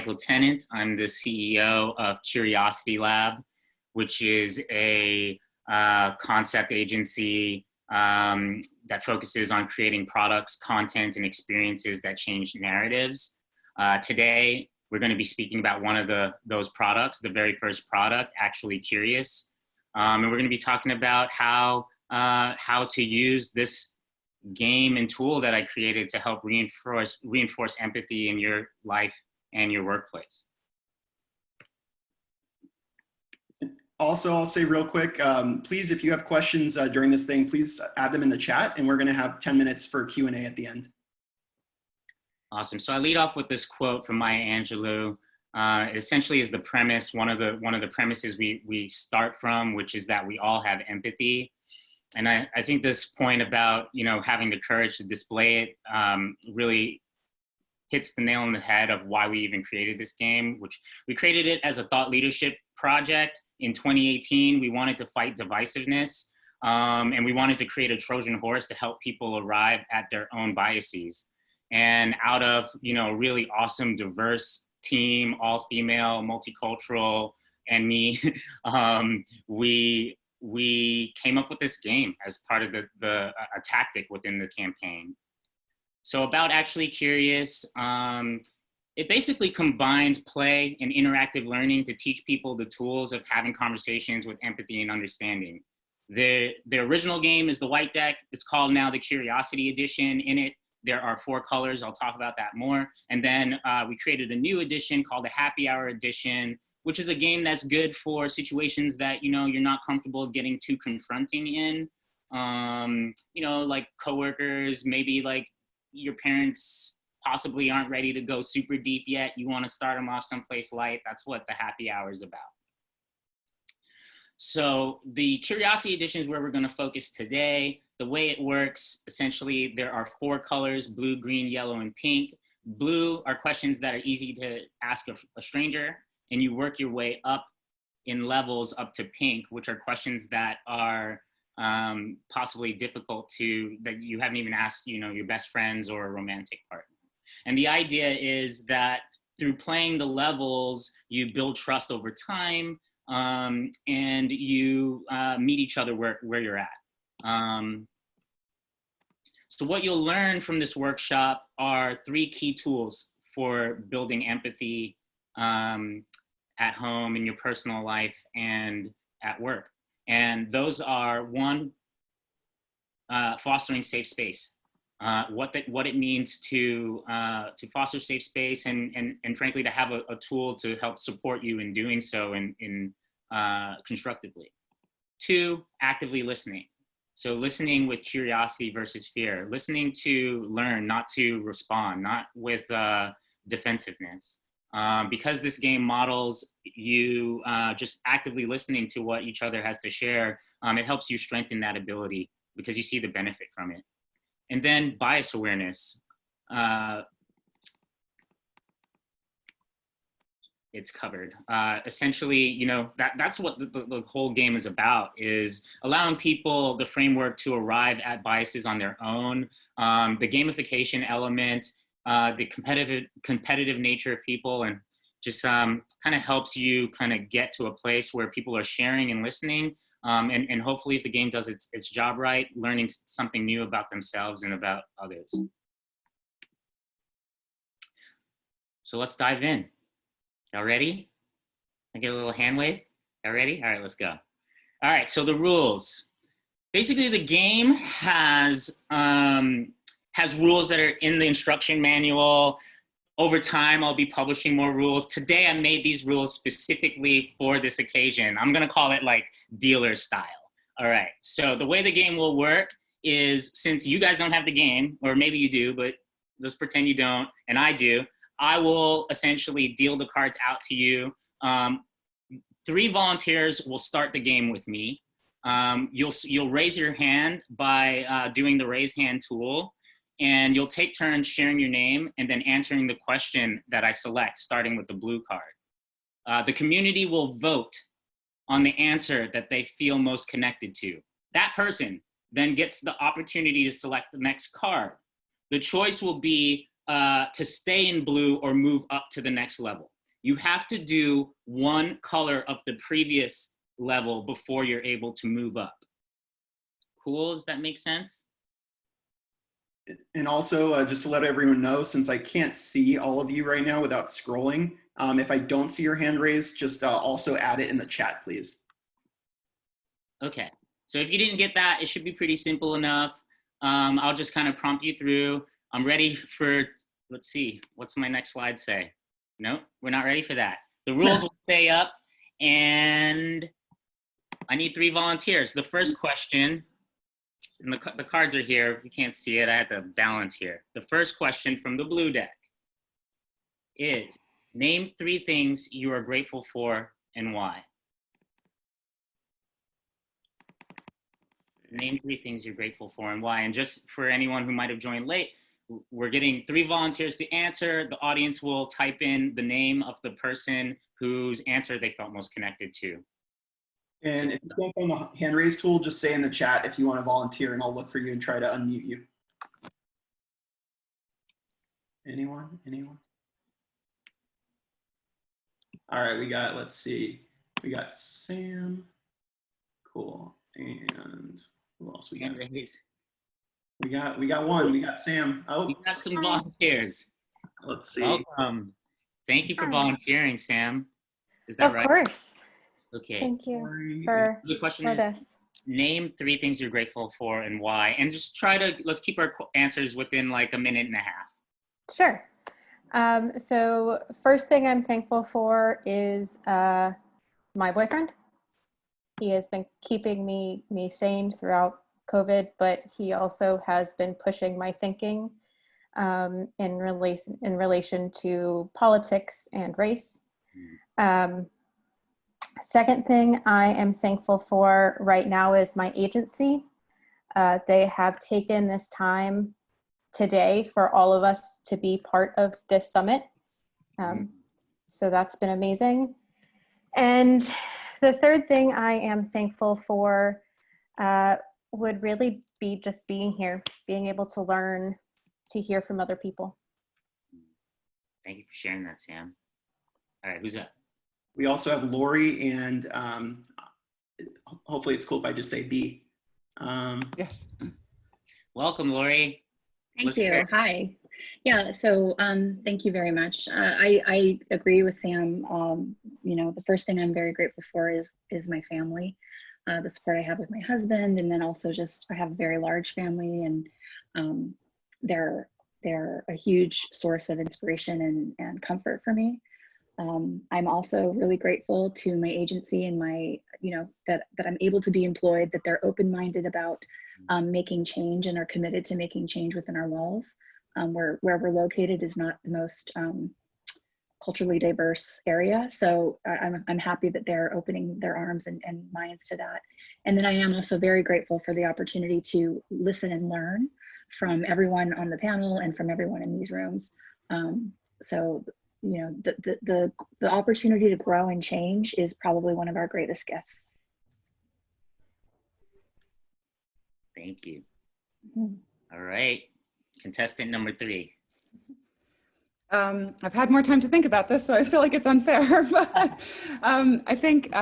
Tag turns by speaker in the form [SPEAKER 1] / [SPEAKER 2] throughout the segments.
[SPEAKER 1] Michael Tennant. I'm the CEO of Curiosity Lab, which is a concept agency that focuses on creating products, content, and experiences that change narratives. Today, we're going to be speaking about one of those products, the very first product, Actually Curious. And we're going to be talking about how to use this game and tool that I created to help reinforce empathy in your life and your workplace.
[SPEAKER 2] Also, I'll say real quick, please, if you have questions during this thing, please add them in the chat, and we're going to have 10 minutes for Q&A at the end.
[SPEAKER 1] Awesome. So I lead off with this quote from Maya Angelou. It essentially is the premise, one of the premises we start from, which is that we all have empathy. And I think this point about, having the courage to display it really hits the nail on the head of why we even created this game, which we created it as a thought leadership project. In 2018, we wanted to fight divisiveness, and we wanted to create a Trojan horse to help people arrive at their own biases. And out of, a really awesome, diverse team, all female, multicultural, and me, we came up with this game as part of a tactic within the campaign. So about Actually Curious, it basically combines play and interactive learning to teach people the tools of having conversations with empathy and understanding. The original game is the white deck. It's called now the Curiosity Edition. In it, there are 4 colors. I'll talk about that more. And then we created a new edition called the Happy Hour Edition, which is a game that's good for situations that, you're not comfortable getting too confronting in. Like coworkers, maybe like your parents possibly aren't ready to go super deep yet. You want to start them off someplace light. That's what the Happy Hour is about. So the Curiosity Edition is where we're going to focus today. The way it works, essentially, there are 4 colors: blue, green, yellow, and pink. Blue are questions that are easy to ask a stranger, and you work your way up in levels up to pink, which are questions that are possibly difficult that you haven't even asked, your best friends or a romantic partner. And the idea is that through playing the levels, you build trust over time, and you meet each other where you're at. So what you'll learn from this workshop are 3 key tools for building empathy at home, in your personal life, and at work. And those are 1, fostering safe space. What it means to foster safe space, and frankly to have a tool to help support you in doing so in constructively. 2, actively listening. So listening with curiosity versus fear, listening to learn, not to respond, not with defensiveness. Because this game models you just actively listening to what each other has to share, it helps you strengthen that ability because you see the benefit from it. And then bias awareness. It's covered. Essentially, that's what the whole game is about, is allowing people the framework to arrive at biases on their own. The gamification element, the competitive nature of people, and just kind of helps you kind of get to a place where people are sharing and listening, and hopefully, if the game does its job right, learning something new about themselves and about others. So let's dive in. Y'all ready? I get a little hand wave? Y'all ready? All right, let's go. All right, so the rules. Basically, the game has rules that are in the instruction manual. Over time, I'll be publishing more rules. Today, I made these rules specifically for this occasion. I'm gonna call it like dealer style. All right, so the way the game will work is, since you guys don't have the game, or maybe you do, but let's pretend you don't, and I do, I will essentially deal the cards out to you. 3 volunteers will start the game with me. You'll raise your hand by doing the raise hand tool, and you'll take turns sharing your name and then answering the question that I select, starting with the blue card. The community will vote on the answer that they feel most connected to. That person then gets the opportunity to select the next card. The choice will be to stay in blue or move up to the next level. you have to do one color of the previous level before you're able to move up. Cool, does that make sense?
[SPEAKER 2] And also, just to let everyone know, since I can't see all of you right now without scrolling, if I don't see your hand raised, just also add it in the chat, please.
[SPEAKER 1] Okay, so if you didn't get that, it should be pretty simple enough. I'll just kind of prompt you through. I'm ready for, let's see, what's my next slide say? No, we're not ready for that. The rules will stay up, and I need 3 volunteers. The first question, and the cards are here. You can't see it. I had to balance here. The first question from the blue deck is, name 3 things you are grateful for and why. Name 3 things you're grateful for and why. And just for anyone who might have joined late, we're getting 3 volunteers to answer. The audience will type in the name of the person whose answer they felt most connected to.
[SPEAKER 2] And if you don't find the hand raise tool, just say in the chat if you want to volunteer, and I'll look for you and try to unmute you. Anyone? Anyone? All right, we got, let's see. We got Sam. Cool. And who else we got? We got one. We got Sam. Oh,
[SPEAKER 1] We got some volunteers.
[SPEAKER 2] let's see.
[SPEAKER 1] Welcome. Thank you for
[SPEAKER 3] Hi.
[SPEAKER 1] volunteering, Sam. Is that right?
[SPEAKER 3] Of course.
[SPEAKER 1] Okay.
[SPEAKER 3] Thank you
[SPEAKER 2] Sorry.
[SPEAKER 3] for
[SPEAKER 1] The question is,
[SPEAKER 3] this.
[SPEAKER 1] name 3 things you're grateful for and why. And just try to, let's keep our answers within like a minute and a half.
[SPEAKER 3] Sure. So first thing I'm thankful for is my boyfriend. He has been keeping me sane throughout COVID, but he also has been pushing my thinking in relation to politics and race. Second thing I am thankful for right now is my agency. They have taken this time today for all of us to be part of this summit. So that's been amazing. And the third thing I am thankful for would really be just being here, being able to learn, to hear from other people.
[SPEAKER 1] Thank you for sharing that, Sam. All right, who's up?
[SPEAKER 2] We also have Lori, and hopefully it's cool if I just say B.
[SPEAKER 4] Yes.
[SPEAKER 1] Welcome, Lori.
[SPEAKER 5] Thank
[SPEAKER 1] Let's
[SPEAKER 5] you.
[SPEAKER 1] hear it.
[SPEAKER 5] Hi. Yeah, so thank you very much. I agree with Sam. You know, the first thing I'm very grateful for is my family, the support I have with my husband, and then also just I have a very large family, and they're a huge source of inspiration and comfort for me. I'm also really grateful to my agency and my, you know, that I'm able to be employed, that they're open-minded about making change and are committed to making change within our walls. Where we're located is not the most culturally diverse area. So I'm happy that they're opening their arms and minds to that. And then I am also very grateful for the opportunity to listen and learn from everyone on the panel and from everyone in these rooms. So, you know, the opportunity to grow and change is probably one of our greatest gifts.
[SPEAKER 1] Thank you.
[SPEAKER 5] Mm-hmm.
[SPEAKER 1] All right, contestant number 3.
[SPEAKER 4] I've had more time to think about this, so I feel like it's unfair, but I think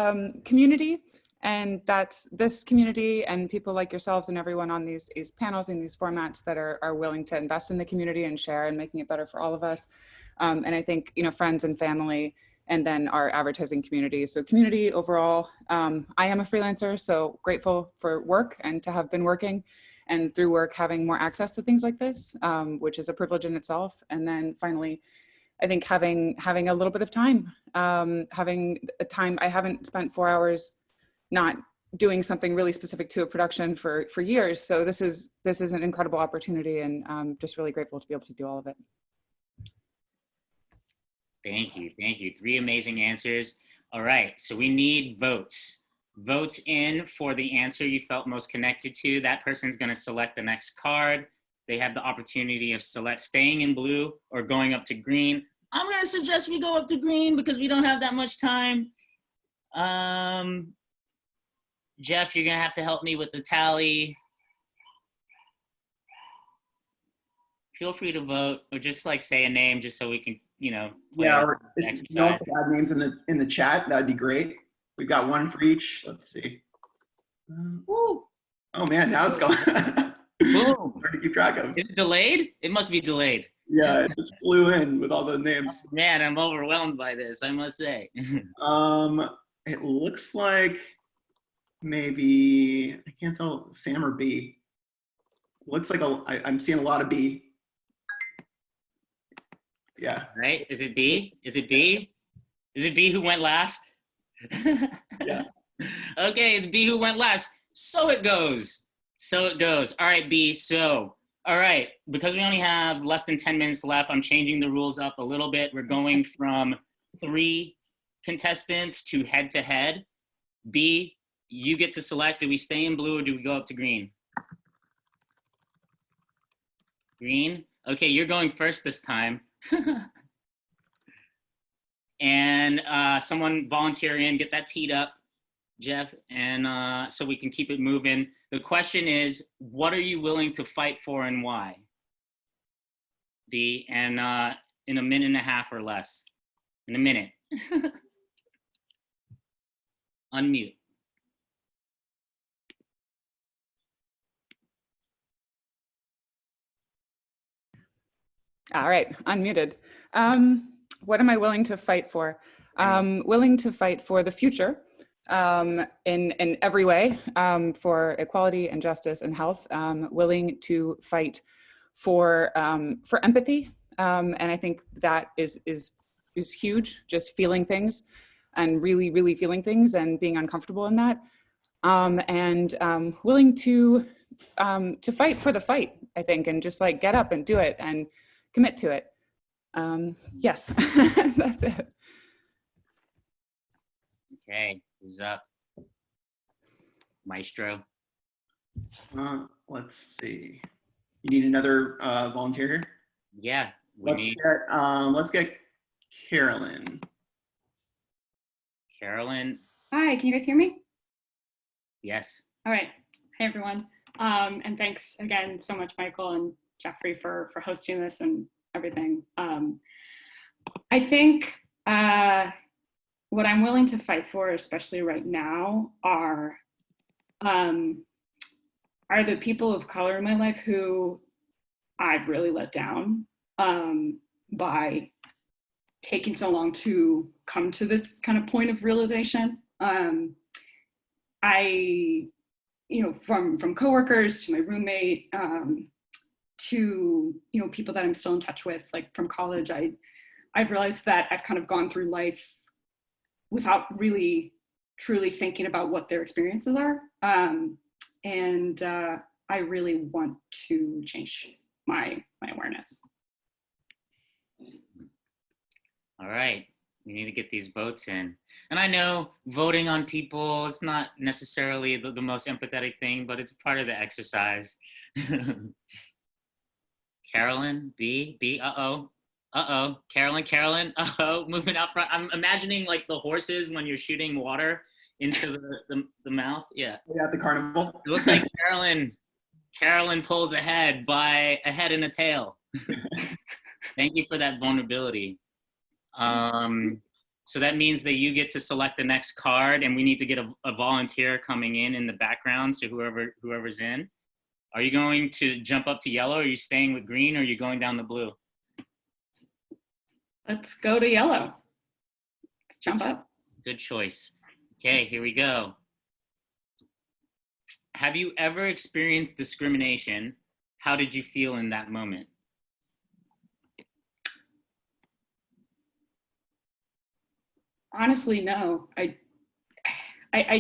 [SPEAKER 4] community, and that's this community and people like yourselves and everyone on these panels and these formats that are willing to invest in the community and share and making it better for all of us. And I think, you know, friends and family, and then our advertising community. So community overall, I am a freelancer, so grateful for work and to have been working, and through work having more access to things like this, which is a privilege in itself. And then finally, I think having a little bit of time, having a time, I haven't spent 4 hours not doing something really specific to a production for years. So this is an incredible opportunity, and I'm just really grateful to be able to do all of it.
[SPEAKER 1] Thank you, thank you. 3 amazing answers. All right, so we need votes. Votes in for the answer you felt most connected to. That person's gonna select the next card. They have the opportunity of staying in blue or going up to green. I'm gonna suggest we go up to green because we don't have that much time. Jeff, you're gonna have to help me with the tally. Feel free to vote, or just like say a name just so we can play
[SPEAKER 2] Yeah,
[SPEAKER 1] out
[SPEAKER 2] or
[SPEAKER 1] the
[SPEAKER 2] if you know
[SPEAKER 1] exercise.
[SPEAKER 2] if they have names in the chat, that'd be great. We've got one for each. Let's see.
[SPEAKER 1] Woo.
[SPEAKER 2] Oh man, now it's going.
[SPEAKER 1] Boom.
[SPEAKER 2] Hard to keep track of.
[SPEAKER 1] Is it delayed? It must be delayed.
[SPEAKER 2] Yeah, it just flew in with all the names.
[SPEAKER 1] Man, I'm overwhelmed by this, I must say.
[SPEAKER 2] It looks like maybe I can't tell Sam or B. Looks like I'm seeing a lot of B. Yeah.
[SPEAKER 1] Right? Is it B? Is it B? Is it B who went last?
[SPEAKER 2] Yeah.
[SPEAKER 1] Okay, it's B who went last. So it goes. So it goes. All right, B. So, all right, because we only have less than 10 minutes left, I'm changing the rules up a little bit. We're going from 3 contestants to head-to-head. B, you get to select. Do we stay in blue or do we go up to green? Green? Okay, you're going first this time. And someone volunteer in, get that teed up, Jeff, and so we can keep it moving. The question is, what are you willing to fight for and why? B, and in a minute and a half or less. In a minute. Unmute.
[SPEAKER 4] All right, unmuted. What am I willing to fight for? Willing to fight for the future in every way, for equality and justice and health. Willing to fight for empathy, and I think that is huge. Just feeling things, and really feeling things, and being uncomfortable in that. And willing to fight for the fight, I think, and just like get up and do it and commit to it. Yes, that's it.
[SPEAKER 1] Okay, who's up? Maestro.
[SPEAKER 2] Let's see. You need another volunteer here?
[SPEAKER 1] Yeah,
[SPEAKER 2] Let's get Carolyn.
[SPEAKER 1] Carolyn.
[SPEAKER 6] Hi, can you guys hear me?
[SPEAKER 1] Yes.
[SPEAKER 6] All right. Hey, everyone. And thanks again so much, Michael and Jeffrey, for hosting this and everything. I think what I'm willing to fight for, especially right now, are the people of color in my life who I've really let down by taking so long to come to this kind of point of realization. From coworkers to my roommate, to people that I'm still in touch with, like from college, I've realized that I've kind of gone through life without really truly thinking about what their experiences are, and I really want to change my awareness.
[SPEAKER 1] All right, we need to get these votes in. And I know voting on people, it's not necessarily the most empathetic thing, but it's part of the exercise. Carolyn, B, uh-oh, Carolyn, uh-oh, moving out front. I'm imagining like the horses when you're shooting water into the mouth. Yeah.
[SPEAKER 2] At the carnival.
[SPEAKER 1] It looks like Carolyn pulls ahead by a head and a tail. Thank you for that vulnerability. So that means that you get to select the next card, and we need to get a volunteer coming in the background, so whoever's in. Are you going to jump up to yellow? Are you staying with green? Or are you going down the blue?
[SPEAKER 6] Let's go to yellow. Let's jump up.
[SPEAKER 1] Good choice. Okay, here we go. Have you ever experienced discrimination? How did you feel in that moment?
[SPEAKER 6] Honestly, no. I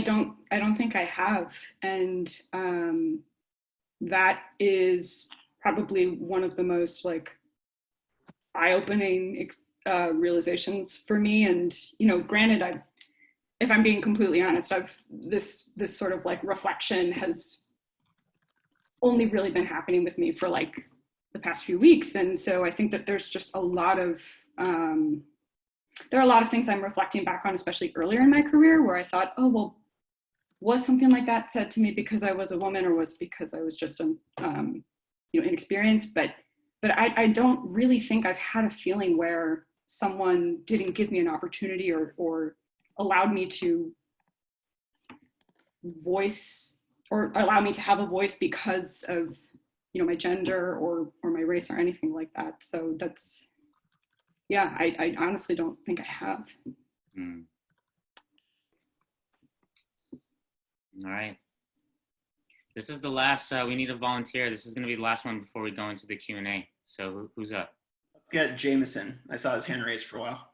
[SPEAKER 6] don't think I have, and that is probably one of the most like eye-opening realizations for me. And granted, if I'm being completely honest, this sort of like reflection has only really been happening with me for like the past few weeks, and so I think that there's just a lot of there are a lot of things I'm reflecting back on, especially earlier in my career, where I thought, oh, well, was something like that said to me because I was a woman, or was because I was just inexperienced? But I don't really think I've had a feeling where someone didn't give me an opportunity or allowed me to voice or allow me to have a voice because of, my gender or my race or anything like that. So that's, yeah, I honestly don't think I have.
[SPEAKER 1] Mm. All right. This is the last, we need a volunteer. This is going to be the last one before we go into the Q&A. So who's up?
[SPEAKER 2] Let's get Jameson. I saw his hand raised for a while.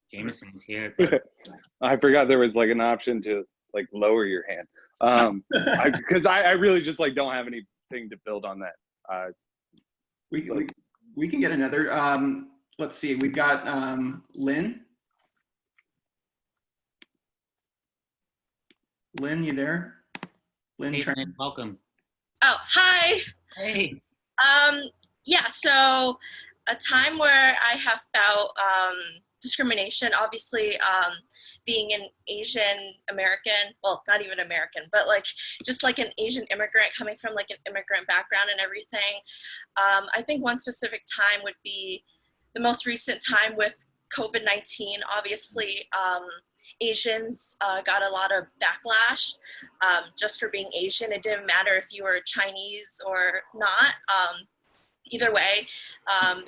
[SPEAKER 1] Jameson's here.
[SPEAKER 7] I forgot there was like an option to like lower your hand. Because I really just like don't have anything to build on that.
[SPEAKER 2] We can get another. Let's see. We've got Lynn. Lynn, you there? Lynn,
[SPEAKER 1] Hey, Lynn, welcome.
[SPEAKER 8] Oh, hi.
[SPEAKER 1] Hey.
[SPEAKER 8] Yeah, so a time where I have felt discrimination, obviously being an Asian American, well, not even American, but like just like an Asian immigrant coming from like an immigrant background and everything. I think one specific time would be the most recent time with COVID-19. Obviously, Asians got a lot of backlash just for being Asian. It didn't matter if you were Chinese or not. Either way,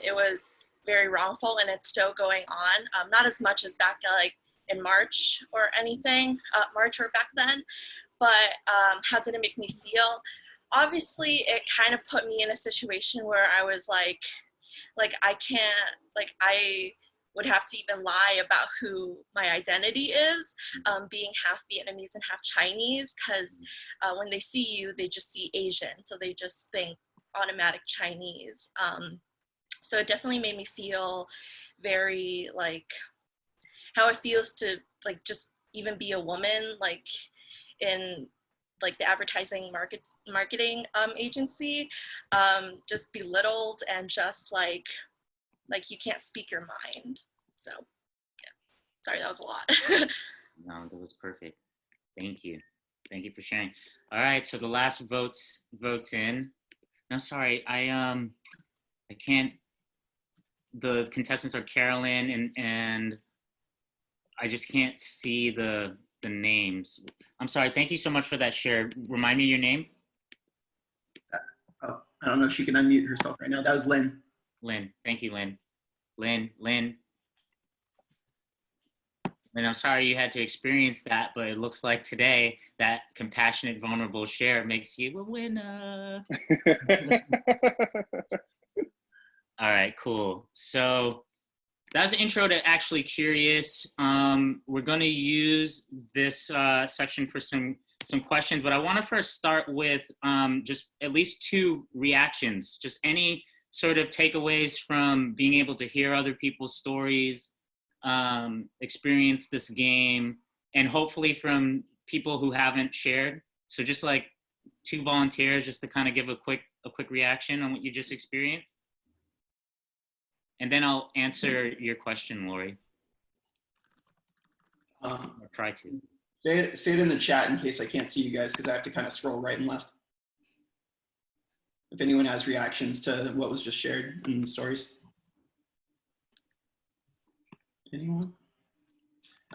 [SPEAKER 8] it was very wrongful, and it's still going on. Not as much as back like in March or anything, March or back then, but how did it make me feel? Obviously, it kind of put me in a situation where I was like I can't, like I would have to even lie about who my identity is, being half Vietnamese and half Chinese, because when they see you, they just see Asian, so they just think automatic Chinese. So it definitely made me feel very like how it feels to like just even be a woman, like in like the advertising marketing agency, just belittled and just like you can't speak your mind. So yeah, sorry, that was a lot.
[SPEAKER 1] No, that was perfect. Thank you. Thank you for sharing. All right, so the last votes in. No, sorry, I can't. The contestants are Carolyn and I just can't see the names. I'm sorry. Thank you so much for that share. Remind me your name.
[SPEAKER 2] Oh, I don't know if she can unmute herself right now. That was Lynn.
[SPEAKER 1] Lynn. Thank you, Lynn. Lynn, I'm sorry you had to experience that, but it looks like today that compassionate, vulnerable share makes you a winner. All right, cool. So that was an intro to Actually Curious. We're going to use this section for some questions, but I want to first start with just at least 2 reactions, just any sort of takeaways from being able to hear other people's stories, experience this game, and hopefully from people who haven't shared. So just like 2 volunteers just to kind of give a quick reaction on what you just experienced. And then I'll answer your question, Lori. Or try to.
[SPEAKER 2] Say it in the chat in case I can't see you guys, because I have to kind of scroll right and left. If anyone has reactions to what was just shared in the stories. Anyone?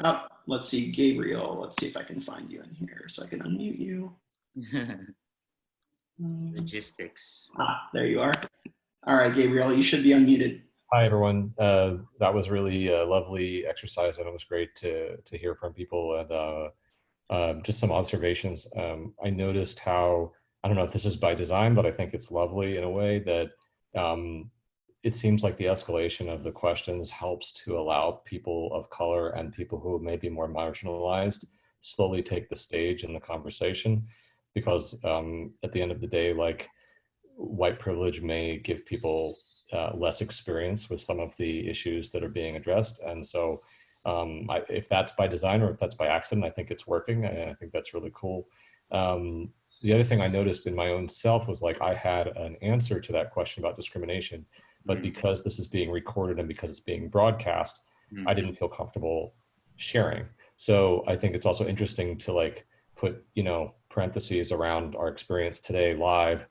[SPEAKER 2] Oh, let's see, Gabriel. Let's see if I can find you in here so I can unmute you.
[SPEAKER 1] Logistics.
[SPEAKER 2] There you are. All right, Gabriel, you should be unmuted.
[SPEAKER 9] Hi, everyone. That was really a lovely exercise, and it was great to hear from people. And just some observations. I noticed how, I don't know if this is by design, but I think it's lovely in a way that it seems like the escalation of the questions helps to allow people of color and people who may be more marginalized slowly take the stage in the conversation. Because at the end of the day, like, white privilege may give people less experience with some of the issues that are being addressed. And so if that's by design or if that's by accident, I think it's working. And I think that's really cool. The other thing I noticed in my own self was like, I had an answer to that question about discrimination, but because this is being recorded and because it's being broadcast, I didn't feel comfortable sharing. So I think it's also interesting to like put, parentheses around our experience today live,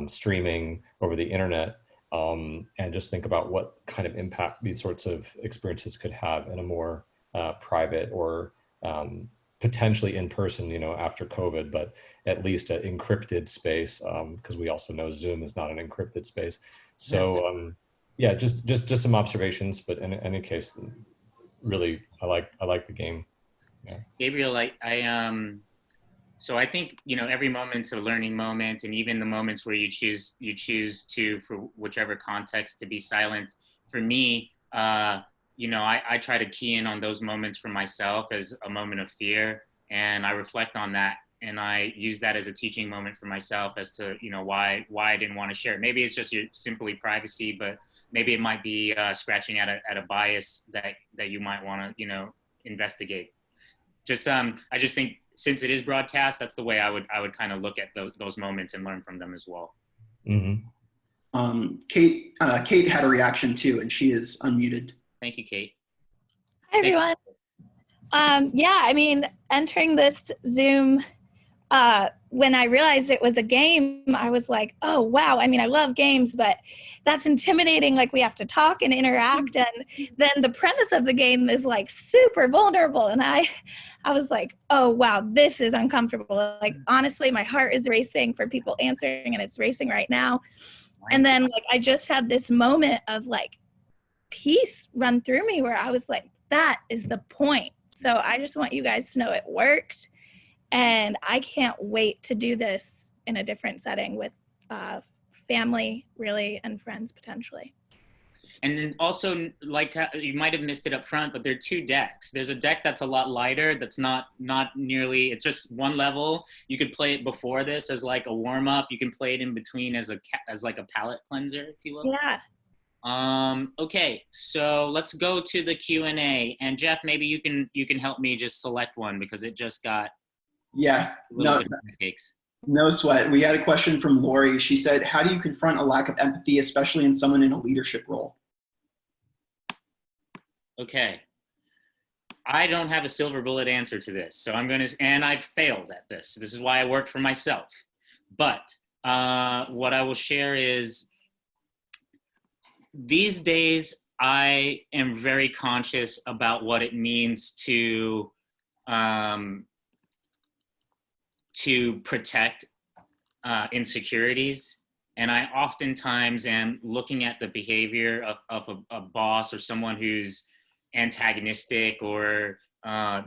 [SPEAKER 9] streaming over the internet, and just think about what kind of impact these sorts of experiences could have in a more private or potentially in person, after COVID, but at least an encrypted space, because we also know Zoom is not an encrypted space. So yeah, just some observations, but in any case, really, I like the game. Yeah.
[SPEAKER 1] Gabriel, so I think, every moment's a learning moment, and even the moments where you choose to, for whichever context, to be silent. For me, I try to key in on those moments for myself as a moment of fear, and I reflect on that, and I use that as a teaching moment for myself as to, why I didn't want to share it. Maybe it's just simply privacy, but maybe it might be scratching at a bias that you might want to, investigate. I just think, since it is broadcast, that's the way I would kind of look at those moments and learn from them as well.
[SPEAKER 9] Mm-hmm.
[SPEAKER 2] Kate had a reaction too, and she is unmuted.
[SPEAKER 1] Thank you, Kate.
[SPEAKER 10] Hi, everyone. Yeah, I mean, entering this Zoom, when I realized it was a game, I was like, oh, wow. I mean, I love games, but that's intimidating. Like, we have to talk and interact. And then the premise of the game is like super vulnerable. And I was like, oh, wow, this is uncomfortable. Like, honestly, my heart is racing for people answering, and it's racing right now. And then like, I just had this moment of like peace run through me where I was like, that is the point. So I just want you guys to know it worked. And I can't wait to do this in a different setting with family, really, and friends, potentially.
[SPEAKER 1] And then also, like, you might have missed it up front, but there are 2 decks. There's a deck that's a lot lighter, that's not nearly, it's just one level. You could play it before this as like a warm-up. You can play it in between as like a palate cleanser, if you will.
[SPEAKER 10] Yeah.
[SPEAKER 1] Okay, so let's go to the Q&A. And Jeff, maybe you can help me just select one, because it just got
[SPEAKER 2] no sweat. We had a question from Lori. She said, how do you confront a lack of empathy, especially in someone in a leadership role?
[SPEAKER 1] Okay. I don't have a silver bullet answer to this. So and I've failed at this. This is why I work for myself. But what I will share is, these days, I am very conscious about what it means to protect insecurities. And I oftentimes am looking at the behavior of a boss or someone who's antagonistic or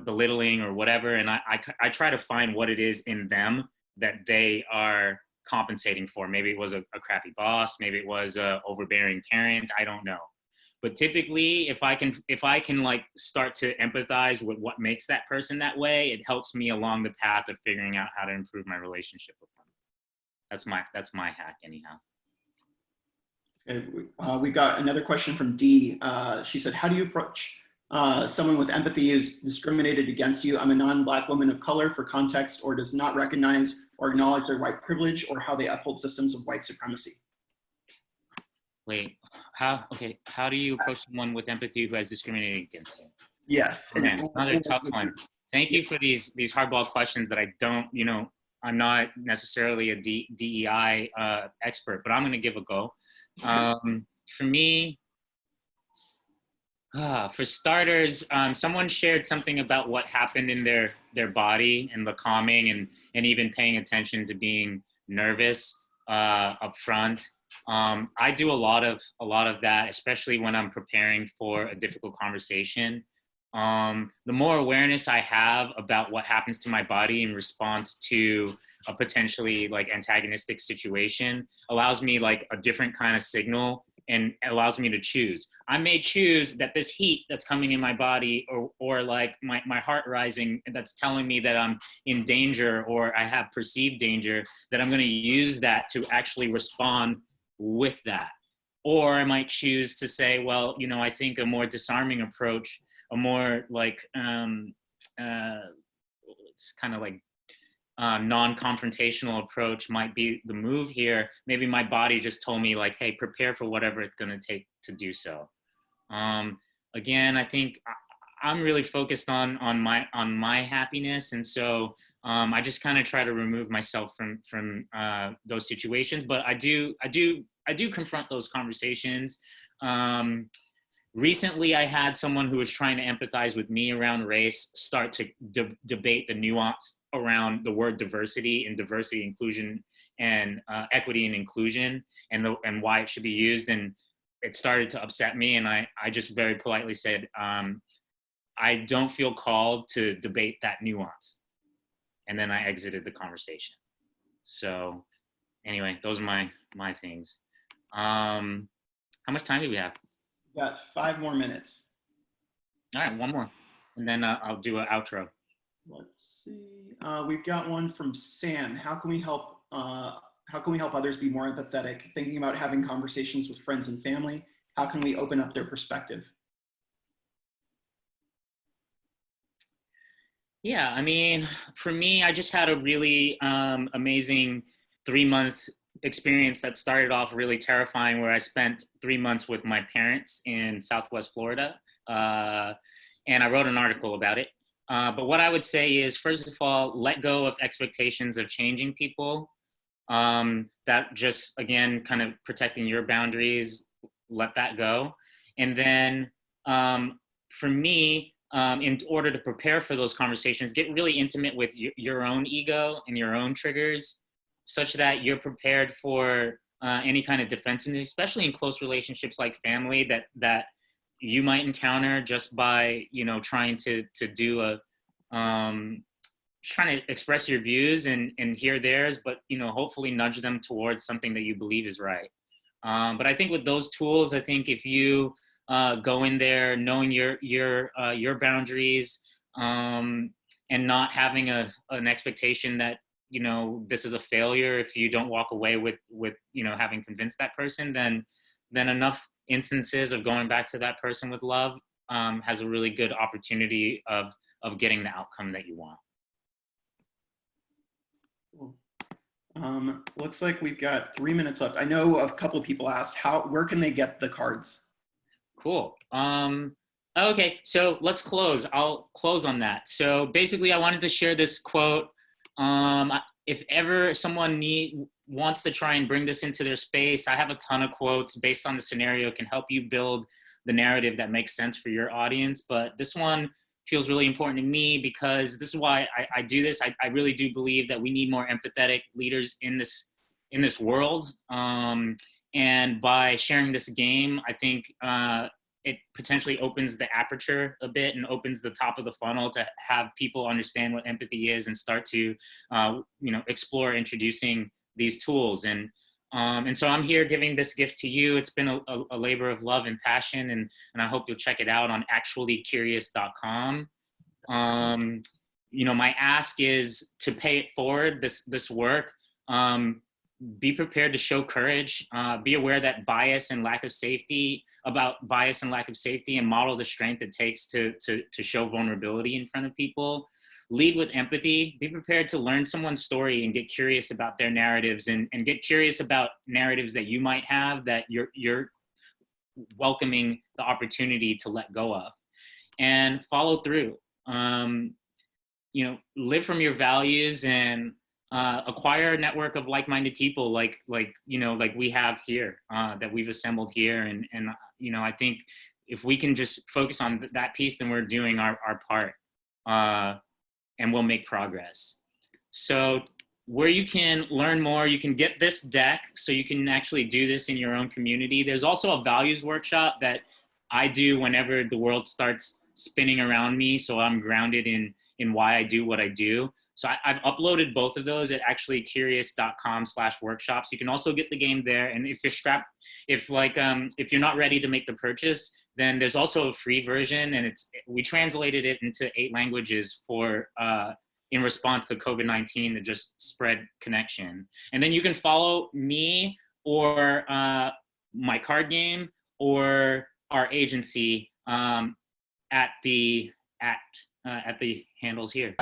[SPEAKER 1] belittling or whatever. And I try to find what it is in them that they are compensating for. Maybe it was a crappy boss, maybe it was a overbearing parent, I don't know. But typically, if I can like start to empathize with what makes that person that way, it helps me along the path of figuring out how to improve my relationship with them. That's my hack, anyhow.
[SPEAKER 2] Okay, we got another question from Dee. She said, how do you approach someone with empathy who's discriminated against you? I'm a non-Black woman of color, for context, or does not recognize or acknowledge their white privilege or how they uphold systems of white supremacy.
[SPEAKER 1] Wait, how do you approach someone with empathy who has discriminated against you?
[SPEAKER 2] Yes.
[SPEAKER 1] Man, another tough one. Thank you for these hardball questions that I don't, I'm not necessarily a DEI expert, but I'm going to give a go. For me, for starters, someone shared something about what happened in their body and the calming and even paying attention to being nervous up front. I do a lot of that, especially when I'm preparing for a difficult conversation. The more awareness I have about what happens to my body in response to a potentially like antagonistic situation allows me like a different kind of signal and allows me to choose. I may choose that this heat that's coming in my body or like my heart rising, that's telling me that I'm in danger or I have perceived danger, that I'm going to use that to actually respond with that. Or I might choose to say, well, I think a more disarming approach, a more like, it's kind of like non-confrontational approach might be the move here. Maybe my body just told me like, hey, prepare for whatever it's going to take to do so. Again, I think I'm really focused on my happiness. And so I just kind of try to remove myself from those situations. But I do I do confront those conversations. Recently, I had someone who was trying to empathize with me around race start to debate the nuance around the word diversity and diversity, inclusion, and equity and inclusion, and why it should be used. And it started to upset me. And I just very politely said, I don't feel called to debate that nuance. And then I exited the conversation. So anyway, those are my things. How much time do we have?
[SPEAKER 2] We got 5 more minutes.
[SPEAKER 1] All right, one more, and then I'll do an outro.
[SPEAKER 2] Let's see. We've got one from Sam. How can we help others be more empathetic? Thinking about having conversations with friends and family. How can we open up their perspective?
[SPEAKER 1] Yeah, I mean, for me, I just had a really amazing 3-month experience that started off really terrifying, where I spent 3 months with my parents in Southwest Florida, and I wrote an article about it. But what I would say is, first of all, let go of expectations of changing people. That just, again, kind of protecting your boundaries, let that go. And then for me, in order to prepare for those conversations, get really intimate with your own ego and your own triggers, such that you're prepared for any kind of defensiveness, especially in close relationships like family that you might encounter just by, trying to do trying to express your views and hear theirs, but, hopefully nudge them towards something that you believe is right. But I think with those tools, I think if you go in there knowing your boundaries, and not having an expectation that, this is a failure if you don't walk away with having convinced that person, then enough instances of going back to that person with love has a really good opportunity of getting the outcome that you want.
[SPEAKER 2] Cool. Looks like we've got 3 minutes left. I know a couple of people asked where can they get the cards?
[SPEAKER 1] Cool. Okay, so let's close. I'll close on that. So basically, I wanted to share this quote. If ever someone wants to try and bring this into their space, I have a ton of quotes based on the scenario. It can help you build the narrative that makes sense for your audience. But this one feels really important to me because this is why I do this. I really do believe that we need more empathetic leaders in this world. And by sharing this game, I think it potentially opens the aperture a bit and opens the top of the funnel to have people understand what empathy is and start to, explore introducing these tools. And so I'm here giving this gift to you. It's been a labor of love and passion, and I hope you'll check it out on actuallycurious.com. My ask is to pay it forward, this work. Be prepared to show courage, be aware that bias and lack of safety, and model the strength it takes to show vulnerability in front of people. Lead with empathy, be prepared to learn someone's story and get curious about their narratives and get curious about narratives that you might have that you're welcoming the opportunity to let go of, and follow through. Live from your values and acquire a network of like-minded people like we have here, that we've assembled here. And I think if we can just focus on that piece, then we're doing our part, and we'll make progress. So where you can learn more, you can get this deck so you can actually do this in your own community. There's also a values workshop that I do whenever the world starts spinning around me, so I'm grounded in why I do what I do. So I've uploaded both of those at actuallycurious.com/workshops. You can also get the game there. And if you're not ready to make the purchase, then there's also a free version, and we translated it into 8 languages for in response to COVID-19 to just spread connection. And then you can follow me or my card game or our agency at the handles here.